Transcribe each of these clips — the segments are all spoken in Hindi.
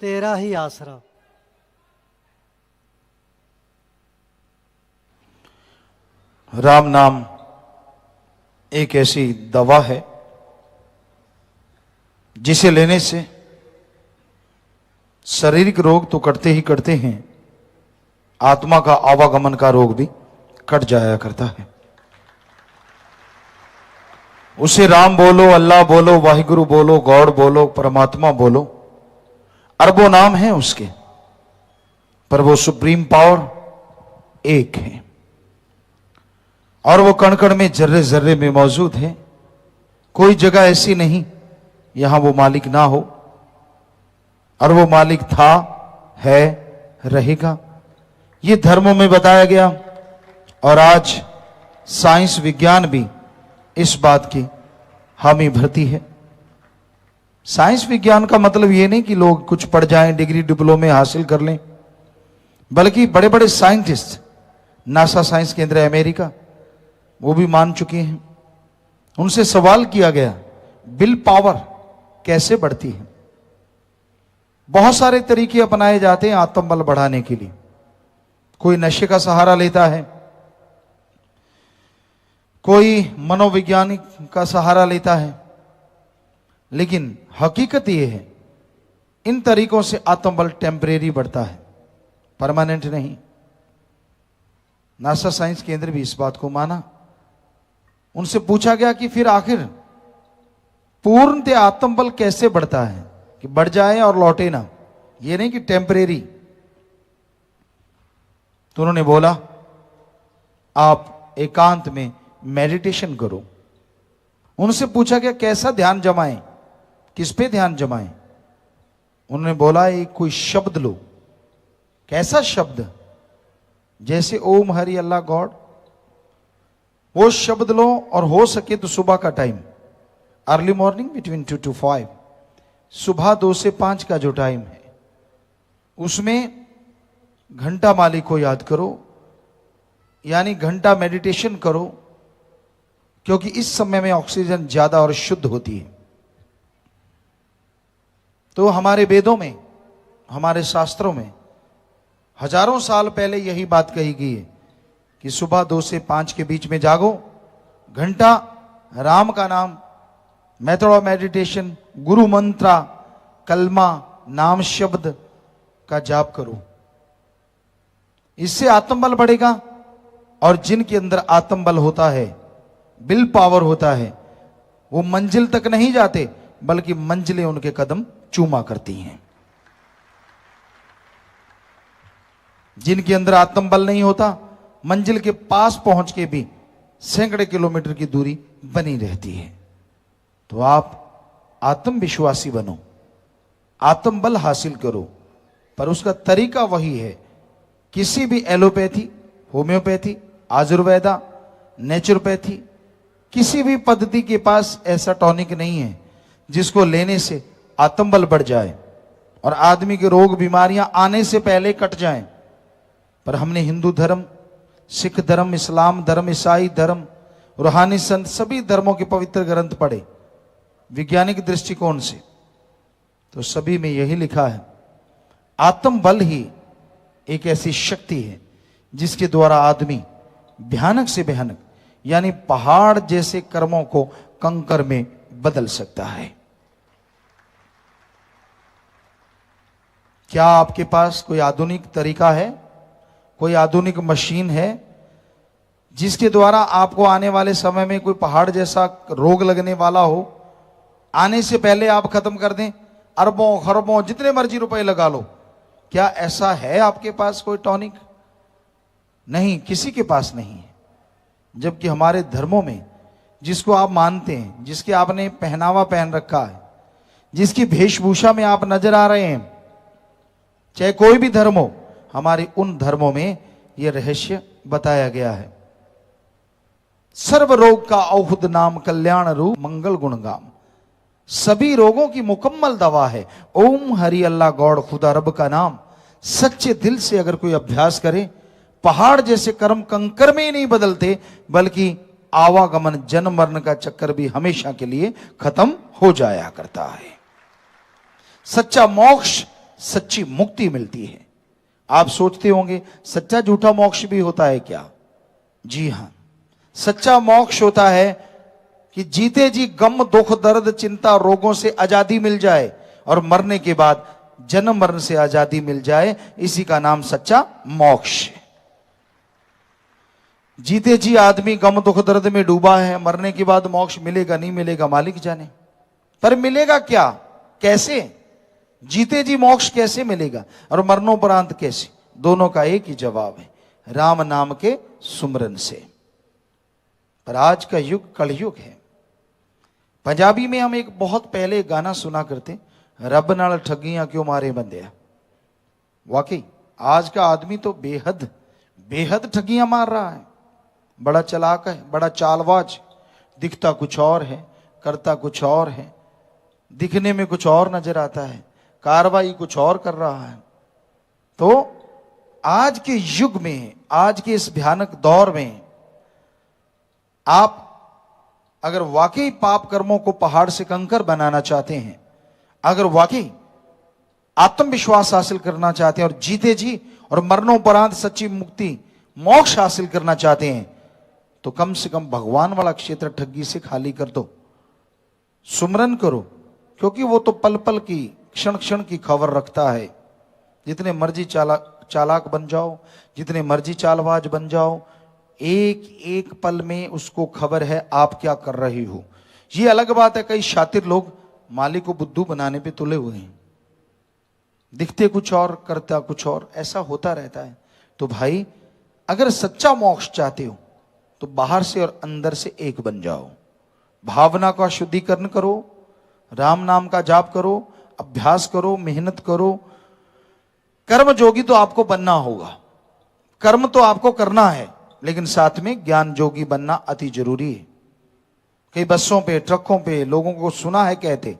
तेरा ही आसरा। राम नाम एक ऐसी दवा है जिसे लेने से शारीरिक रोग तो कटते ही कटते हैं, आत्मा का आवागमन का रोग भी कट जाया करता है। उसे राम बोलो, अल्लाह बोलो, वाहिगुरु बोलो, गॉड बोलो, परमात्मा बोलो, अरबों नाम है उसके, पर वो सुप्रीम पावर एक है और वो कण कण में, जर्रे जर्रे में मौजूद है। कोई जगह ऐसी नहीं यहां वो मालिक ना हो, और वो मालिक था, है, रहेगा। ये धर्मों में बताया गया और आज साइंस विज्ञान भी इस बात की हामी भरती है। साइंस विज्ञान का मतलब ये नहीं कि लोग कुछ पढ़ जाएं, डिग्री डिप्लोमे हासिल कर लें, बल्कि बड़े बड़े साइंटिस्ट, नासा साइंस केंद्र अमेरिका, वो भी मान चुके हैं। उनसे सवाल किया गया, विल पावर कैसे बढ़ती है? बहुत सारे तरीके अपनाए जाते हैं आत्मबल बढ़ाने के लिए। कोई नशे का सहारा लेता है, कोई मनोवैज्ञानिक का सहारा लेता है, लेकिन हकीकत यह है इन तरीकों से आत्मबल टेम्परेरी बढ़ता है, परमानेंट नहीं। नासा साइंस केंद्र भी इस बात को माना। उनसे पूछा गया कि फिर आखिर पूर्णतः आत्मबल कैसे बढ़ता है कि बढ़ जाए और लौटे ना, ये नहीं कि टेम्परेरी। तो उन्होंने बोला, आप एकांत में मेडिटेशन करो। उनसे पूछा गया कैसा ध्यान जमाएं, किस पे ध्यान जमाएं? उन्होंने बोला, एक कोई शब्द लो। कैसा शब्द? जैसे ओम हरि अल्लाह गॉड, वो शब्द लो, और हो सके तो सुबह का time, early morning between 2 to 5, सुबह 2 से 5 का जो टाइम है, उसमें घंटा मालिक को याद करो, यानी घंटा मेडिटेशन करो, क्योंकि इस समय में ऑक्सीजन ज्यादा और शुद्ध होती है। तो हमारे वेदों में, हमारे शास्त्रों में हजारों साल पहले यही बात कही गई है कि सुबह 2 से 5 के बीच में जागो, घंटा राम का नाम, मेथड ऑफ मेडिटेशन, गुरु मंत्रा, कलमा, नाम शब्द का जाप करो। इससे आत्मबल बढ़ेगा, और जिनके अंदर आत्मबल होता है, विल पावर होता है, वो मंजिल तक नहीं जाते, बल्कि मंजिलें उनके कदम चूमा करती हैं। जिनके अंदर आत्मबल नहीं होता, मंजिल के पास पहुंच के भी सैकड़े किलोमीटर की दूरी बनी रहती है। तो आप आत्मविश्वासी बनो, आत्मबल हासिल करो, पर उसका तरीका वही है। किसी भी एलोपैथी, होम्योपैथी, आयुर्वेदा, नेचुरोपैथी, किसी भी पद्धति के पास ऐसा टॉनिक नहीं है जिसको लेने से आत्मबल बढ़ जाए और आदमी के रोग बीमारियां आने से पहले कट जाएं। पर हमने हिंदू धर्म, सिख धर्म, इस्लाम धर्म, ईसाई धर्म, रूहानी संत, सभी धर्मों के पवित्र ग्रंथ पढ़े वैज्ञानिक दृष्टिकोण से, तो सभी में यही लिखा है, आत्मबल ही एक ऐसी शक्ति है जिसके द्वारा आदमी भयानक से भयानक, यानी पहाड़ जैसे कर्मों को कंकर में बदल सकता है। क्या आपके पास कोई आधुनिक तरीका है, कोई आधुनिक मशीन है जिसके द्वारा आपको आने वाले समय में कोई पहाड़ जैसा रोग लगने वाला हो, आने से पहले आप खत्म कर दें? अरबों खरबों जितने मर्जी रुपए लगा लो, क्या ऐसा है आपके पास कोई टॉनिक? नहीं, किसी के पास नहीं है। जबकि हमारे धर्मों में जिसको आप मानते हैं, जिसके आपने पहनावा पहन रखा है, जिसकी वेशभूषा में आप नजर आ रहे हैं, चाहे कोई भी धर्म हो, हमारे उन धर्मों में यह रहस्य बताया गया है। सर्व रोग का औषध नाम कल्याण रूप मंगल गुणगाम, सभी रोगों की मुकम्मल दवा है ओम हरि अल्लाह गॉड खुदा रब का नाम। सच्चे दिल से अगर कोई अभ्यास करे, पहाड़ जैसे कर्म कंकर में ही नहीं बदलते, बल्कि आवागमन जन्म मरण का चक्कर भी हमेशा के लिए खत्म हो जाया करता है। सच्चा मोक्ष सच्ची मुक्ति मिलती है। आप सोचते होंगे सच्चा झूठा मोक्ष भी होता है क्या? जी हां, सच्चा मोक्ष होता है कि जीते जी गम दुख दर्द चिंता रोगों से आजादी मिल जाए और मरने के बाद जन्म मरण से आजादी मिल जाए। इसी का नाम सच्चा मोक्ष है। जीते जी आदमी गम दुख दर्द में डूबा है, मरने के बाद मोक्ष मिलेगा नहीं मिलेगा मालिक जाने। पर मिलेगा क्या, कैसे? जीते जी मोक्ष कैसे मिलेगा और मरणोपरांत कैसे? दोनों का एक ही जवाब है, राम नाम के सुमरन से। पर आज का युग कलयुग है। पंजाबी में हम एक बहुत पहले गाना सुना करते, रब नाल ठगियां क्यों मारे बंदिया। वाकई आज का आदमी तो बेहद बेहद ठगियां मार रहा है। बड़ा चालाक है, बड़ा चालबाज, दिखता कुछ और है, करता कुछ और है, दिखने में कुछ और नजर आता है, कार्रवाई कुछ और कर रहा है। तो आज के युग में, आज के इस भयानक दौर में आप अगर वाकई पाप कर्मों को पहाड़ से कंकर बनाना चाहते हैं, अगर वाकई आत्मविश्वास हासिल करना चाहते हैं और जीते जी और मरणोपरांत सच्ची मुक्ति मोक्ष हासिल करना चाहते हैं, तो कम से कम भगवान वाला क्षेत्र ठगी से खाली कर दो, सुमरन करो। क्योंकि वो तो पल पल की क्षण क्षण की खबर रखता है। जितने मर्जी चालाक बन जाओ, जितने मर्जी चालबाज बन जाओ, एक एक पल में उसको खबर है आप क्या कर रही हो। ये अलग बात है कई शातिर लोग मालिक को बुद्धू बनाने पे तुले हुए हैं, दिखते कुछ और करता कुछ और, ऐसा होता रहता है। तो भाई अगर सच्चा मोक्ष चाहते हो तो बाहर से और अंदर से एक बन जाओ। भावना का शुद्धिकरण करो, राम नाम का जाप करो, अभ्यास करो, मेहनत करो। कर्म जोगी तो आपको बनना होगा, कर्म तो आपको करना है, लेकिन साथ में ज्ञान जोगी बनना अति जरूरी है। कई बसों पे ट्रकों पे लोगों को सुना है कहते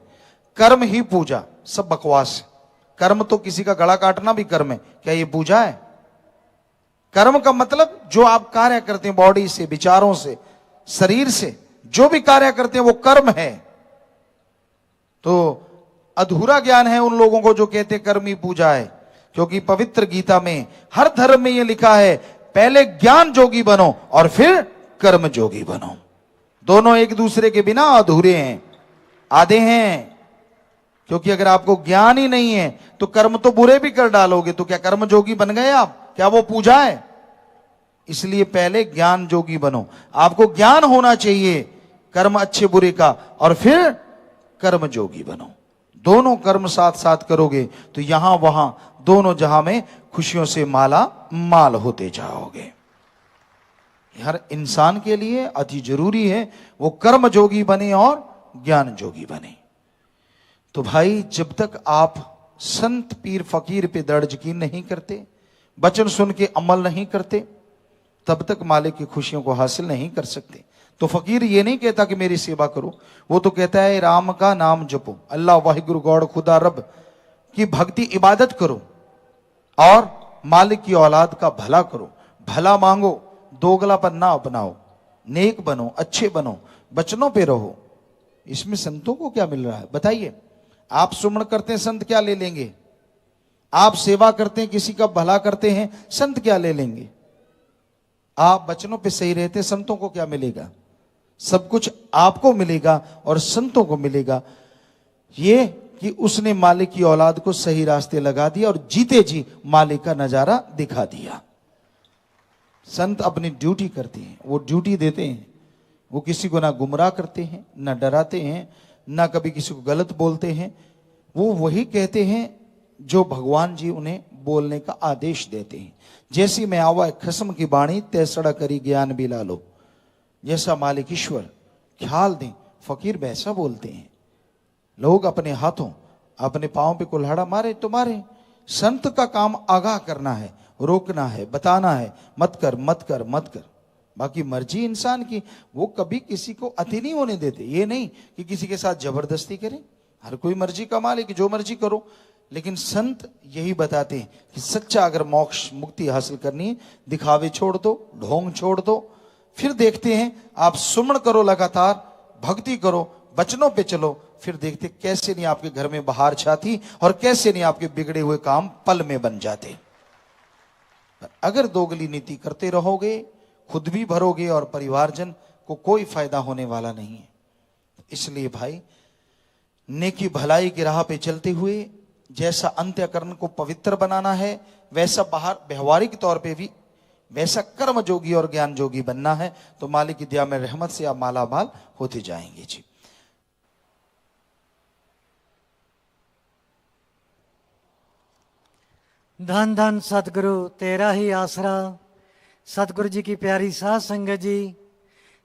कर्म ही पूजा, सब बकवास है। कर्म तो किसी का गला काटना भी कर्म है, क्या ये पूजा है? कर्म का मतलब जो आप कार्य करते हैं बॉडी से, विचारों से, शरीर से, जो भी कार्य करते हैं वो कर्म है। तो अधूरा ज्ञान है उन लोगों को जो कहते हैं कर्म ही पूजा है। क्योंकि पवित्र गीता में हर धर्म में यह लिखा है पहले ज्ञान जोगी बनो और फिर कर्म जोगी बनो। दोनों एक दूसरे के बिना अधूरे हैं, आधे हैं। क्योंकि अगर आपको ज्ञान ही नहीं है तो कर्म तो बुरे भी कर डालोगे, तो क्या कर्म जोगी बन गए आप? क्या वो पूजा है? इसलिए पहले ज्ञान जोगी बनो। आपको ज्ञान होना चाहिए कर्म अच्छे बुरे का, और फिर कर्म जोगी बनो। दोनों कर्म साथ साथ करोगे तो यहां वहां दोनों जहां में खुशियों से माला माल होते जाओगे। हर इंसान के लिए अति जरूरी है वो कर्म जोगी बने और ज्ञान जोगी बने। तो भाई जब तक आप संत पीर फकीर पे दर्ज की नहीं करते, वचन सुन के अमल नहीं करते, तब तक मालिक की खुशियों को हासिल नहीं कर सकते। तो फकीर ये नहीं कहता कि मेरी सेवा करो, वो तो कहता है राम का नाम जपो, अल्लाह वाहिगुरु गौड़ खुदा रब की भक्ति इबादत करो और मालिक की औलाद का भला करो, भला मांगो, दोगलापन ना अपनाओ, नेक बनो, अच्छे बनो, वचनों पे रहो। इसमें संतों को क्या मिल रहा है बताइए? आप सुमरण करते हैं, संत क्या ले लेंगे? आप सेवा करते हैं, किसी का भला करते हैं, संत क्या ले लेंगे? आप वचनों पे सही रहते हैं, संतों को क्या मिलेगा? सब कुछ आपको मिलेगा और संतों को मिलेगा ये कि उसने मालिक की औलाद को सही रास्ते लगा दिया और जीते जी मालिक का नजारा दिखा दिया। संत अपनी ड्यूटी करते हैं, वो ड्यूटी देते हैं। वो किसी को ना गुमराह करते हैं, ना डराते हैं, ना कभी किसी को गलत बोलते हैं। वो वही कहते हैं जो भगवान जी उन्हें बोलने का आदेश देते हैं। जैसी मैं आवा खसम की बाणी तैसड़ा करी ज्ञान भी ला लो। जैसा मालिक ईश्वर ख्याल दें, फकीर वैसा बोलते हैं। लोग अपने हाथों अपने पांव पे कुल्हाड़ा मारे तो मारे। संत का काम आगाह करना है, रोकना है, बताना है, मत कर मत कर मत कर। बाकी मर्जी इंसान की, वो कभी किसी को अति नहीं होने देते। ये नहीं कि किसी के साथ जबरदस्ती करें, हर कोई मर्जी का मालिक, जो मर्जी करो। लेकिन संत यही बताते हैं कि सच्चा अगर मोक्ष मुक्ति हासिल करनी है, दिखावे छोड़ दो, ढोंग छोड़ दो, फिर देखते हैं। आप सुमरण करो, लगातार भक्ति करो, वचनों पे चलो, फिर देखते कैसे नहीं आपके घर में बहार छाती और कैसे नहीं आपके बिगड़े हुए काम पल में बन जाते। अगर दोगली नीति करते रहोगे, खुद भी भरोगे और परिवारजन को कोई फायदा होने वाला नहीं है। इसलिए भाई, नेकी भलाई की राह पे चलते हुए जैसा अंत्यकरण को पवित्र बनाना है, वैसा बाहर व्यवहारिक तौर पे भी वैसा कर्म जोगी और ज्ञान जोगी बनना है। तो मालिक की दया में रहमत से आप मालामाल होते जाएंगे जी। धन धन सतगुरु तेरा ही आसरा। सतगुरु जी की प्यारी साध संगत जी,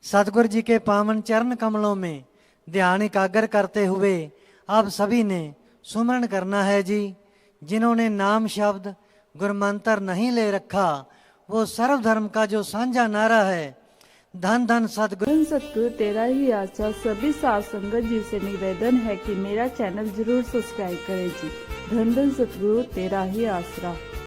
सतगुरु जी के पावन चरण कमलों में ध्यान एकाग्र करते हुए आप सभी ने सुमरण करना है जी। जिन्होंने नाम शब्द गुरमंत्र नहीं ले रखा, वो सर्वधर्म का जो साझा नारा है, धन धन सतगुरु। धन सतगुरु तेरा ही आशा। सभी साध संगत जी से निवेदन है कि मेरा चैनल जरूर सब्सक्राइब करें जी। धन धन सतगुरु तेरा ही आसरा।